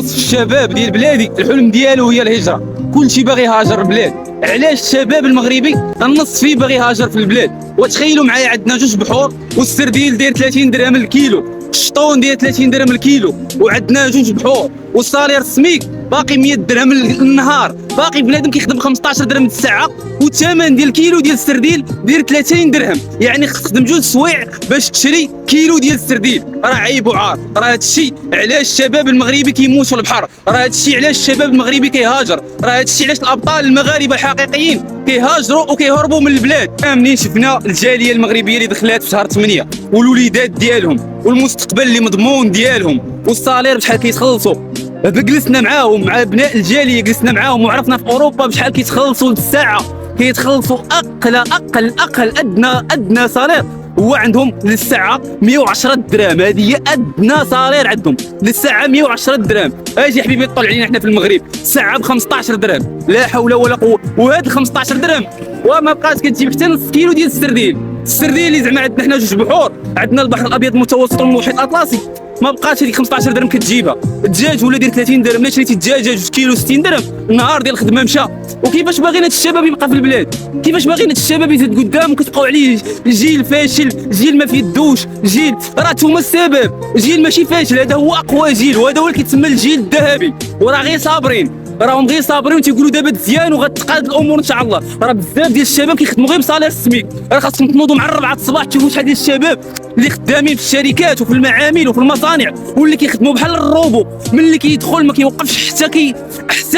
الشباب ديال بلادي الحلم ديالو هي الهجره، كلشي باغي يهاجر البلاد. علاش الشباب المغربي النص فيه باغي يهاجر في البلاد؟ وتخيلوا معايا عندنا جوج بحور والسرديل داير 30 درهم الكيلو، الشطون داير 30 درهم الكيلو، وعندنا جوج بحور والصالير السميك باقي 100 درهم النهار، باقي بنادم كيخدم 15 درهم الساعه، والثمن ديال الكيلو ديال السرديل داير 30 درهم. يعني خصك تخدم جوج سوايع باش تشري كيلو ديال السرديل. راه عيب وعار، راه هادشي علاش الشباب المغربي كيموت في البحر، راه هادشي علاش الشباب المغربي كيهاجر، راه هادشي علاش الابطال المغاربه الحقيقيين كيهاجروا وكيهربوا من البلاد. منين شفنا الجاليه المغربيه اللي دخلات في شهر 8 والوليدات ديالهم والمستقبل اللي مضمون ديالهم والصالير بشحال كيتخلصوا، جلسنا معاهم مع ابناء الجاليه، جلسنا معاهم وعرفنا في اوروبا بشحال كيتخلصوا بالساعه، كيتخلصوا اقل ادنى صالير هو عندهم للساعه 110 درهم. هذه هي ادنى صالير عندهم للساعه 110 درهم. اجي حبيبي طلع علينا احنا في المغرب الساعه ب 15 درهم، لا حول ولا قوه. وهاد ال 15 درهم وما بقاش كتجيب حتى نص كيلو ديال السرديل اللي زعما عندنا حنا جوج بحور، عندنا البحر الابيض المتوسط والمحيط الاطلسي، ما بقاش هذيك 15 درهم كتجيبها. الدجاج ولا دير 30 درهم، لا شريتي الدجاجه جوج كيلو 60 درهم، النهار ديال الخدمه مشى. وكيفاش باغيين هاد الشباب يبقى في البلاد؟ كيفاش باغيين هاد الشباب يزيد قدام وكتبقاو عليه جيل فاشل، جيل ما فيدوش، جيل راه نتوما السبب، جيل ماشي فاشل، هذا هو اقوى جيل وهذا هو اللي كيتسمى الجيل الذهبي. وراه غير صابرين، راهم غير صابرين وتيقولوا دابا مزيان وغتقاد الامور ان شاء الله. راه بزاف ديال الشباب كيخدموا غير بصالير السميك، راه خاصكم تنوضوا مع 4 الصباح تشوفوا شحال ديال الشباب اللي خدامين في الشركات وفي المعامل وفي المصانع واللي كيخدموا بحال الروبو، ملي كيدخل ما كيوقفش حتى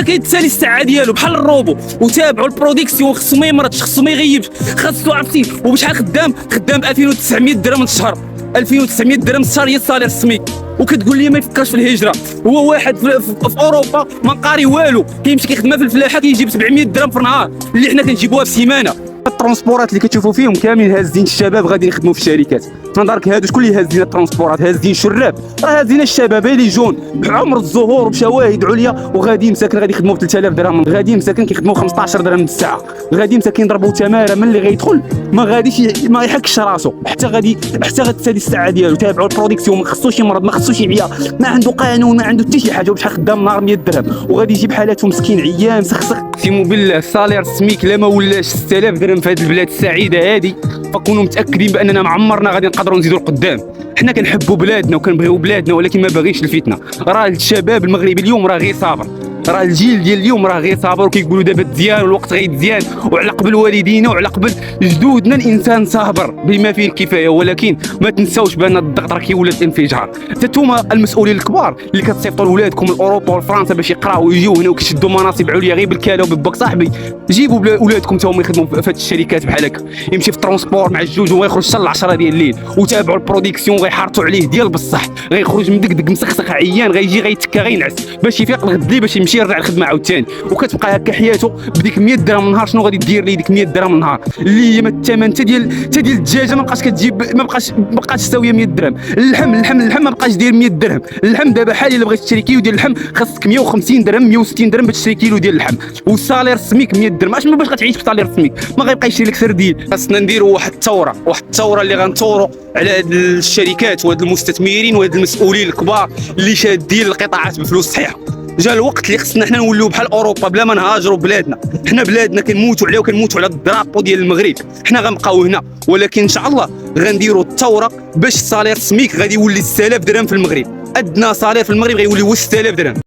كيتسالي الساعه ديالو بحال الروبو. وتابعوا البرودكسيون، خصو ما يمرضش، خصو ما يغيبش، خاصو عرفتي. وبشحال خدام ب 2900 درهم الشهر، 2900 درهم الشهر هي الصالير السميك. وكتقول لي ما يفكرش في الهجره؟ هو واحد في اوروبا ما قاري والو، كيمشي كيخدم في الفلاحه كيجيب 700 درهم في النهار اللي حنا كنجيبوها في سيمانه. الترونسبورات اللي كتشوفوا فيهم كاملين هازين الشباب غاديين يخدموا في الشركات. في نظرك هادو شكون اللي هازين الترونسبورات؟ هازين شراب، راه هازين الشباب اللي جون بعمر الزهور وبشواهد عليا، وغادي مساكن غادي يخدموا ب 3000 درهم، غادي مساكن كيخدموا 15 درهم بالساعه، غادي مساكن يضربوا تماره من اللي غيدخل ما غاديش ما يحكش راسو حتى غتسالي الساعه ديالو. تابعوا البرودكسيون، ما خصوش يمرض، ما خصوش يعيا، ما عنده قانون، ما عنده حتى شي حاجه، وبشحال خدام نهار 100 درهم وغادي يجيب حالته مسكين عيان مسخسخ. اقسم بالله الصالير السميك لا ما ولاش 6000 درهم في هذه البلاد السعيده هذه، فكونوا متاكدين باننا ما عمرنا غادي نقدروا نزيدوا لقدام. حنا كنحبوا بلادنا وكنبغيو بلادنا، ولكن ما باغيش الفتنه. راه الشباب المغربي اليوم راه غير صابر، راه الجيل ديال اليوم راه غير صابر، وكيقولوا دابا تزيان والوقت غيتزيان، وعلى قبل والدينا وعلى قبل جدودنا الانسان صابر بما فيه الكفايه. ولكن ما تنساوش بان الضغط راه كيولد الانفجار. حتى نتوما المسؤولين الكبار اللي كتصيفطوا لولادكم لاوروبا ولفرنسا باش يقراو ويجيو هنا وكيشدوا مناصب عليا غير بالكاله وبالباك صاحبي، جيبوا ولادكم تا هما يخدموا في هاد الشركات بحال هكا، يمشي في الترونسبور مع الجوج وما يخرجش حتى ل 10 ديال الليل. وتابعوا البرودكسيون غيحرطوا عليه ديال بصح، غيخرج مدقدق مسخسخ عيان، غيجي غيتكا غينعس باش يفيق الغد لي باش يمشي يرجع الخدمه عاوتاني. وكتبقى هكا حياته بديك 100 درهم النهار. شنو غادي دير ليه ديك 100 درهم النهار اللي هي ما الثمن حتى ديال الدجاجه ما بقاش كتجيب، ما بقاش تساويه 100 درهم. اللحم ما بقاش داير 100 درهم. اللحم دابا حاليا الا بغيت تشري كيلو ديال اللحم خاصك 150 درهم 160 درهم باش تشري كيلو ديال اللحم. والصالير السميك 100 درهم. اش ما باش غتعيش بصالير السميك؟ ما غيبقى يشري لك سردين. خاصنا نديروا واحد الثوره اللي غنثوروا على هاد الشركات وهاد المستثمرين وهاد المسؤولين الكبار اللي شادين القطاعات بفلوس صحيحه. جا الوقت اللي خصنا حنا نوليو بحال اوروبا بلا ما نهاجروا بلادنا. حنا بلادنا كنموتوا عليها وكنموتوا على الدرابو ديال المغرب، حنا غنبقاو هنا. ولكن ان شاء الله غنديروا الثوره باش الصالير السميك غادي يولي 6000 درهم في المغرب، ادنى صالير في المغرب غيولي هو 6000 درهم.